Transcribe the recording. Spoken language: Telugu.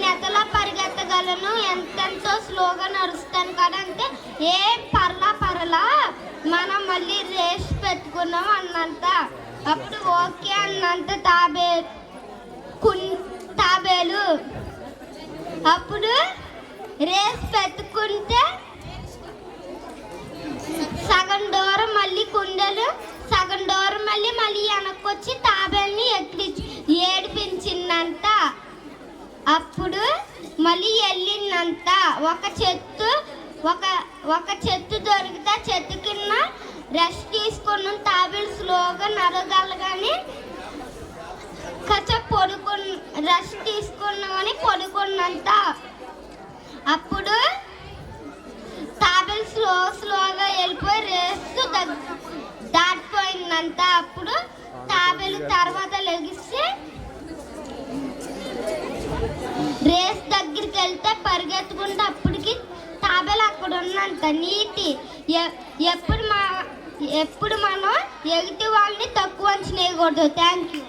ఎంతలా పరిగెత్తగలను, ఎంతెంతో స్లోగా నడుస్తాను కదా అంటే ఏం పర్లా మనం మళ్ళీ రేస్ పెట్టుకున్నాం అన్నంత. అప్పుడు ఓకే అన్నంత తాబేలు. అప్పుడు రేస్ పెట్టుకుంటే సగం దూరం మళ్ళీ కుండలు, సగం దూరం మళ్ళీ వెనక్కొచ్చి తాబేల్ని ఏడిపించిందంట. అప్పుడు మళ్ళీ వెళ్ళిందంట. ఒక చెట్టు దొరికితే చెట్టు కింద రెస్ట్ తీసుకున్న తాబేలు స్లోగా నడగలగానే రెస్ట్ తీసుకున్నామని పడుకున్నంత. అప్పుడు తాబేలు స్లోగా వెళ్ళిపోయి రేసు దాటిపోయిందంట. అప్పుడు తాబేలు తర్వాత లెగిసి రేస్ దగ్గరికి వెళ్తే పరిగెత్తుకుంటే అప్పటికి తాబేలు అక్కడ ఉన్నంత. నీతి ఎప్పుడు మనం ఎదుటి వాళ్ళని తక్కువ అంచనా వేయకూడదు. Thank you.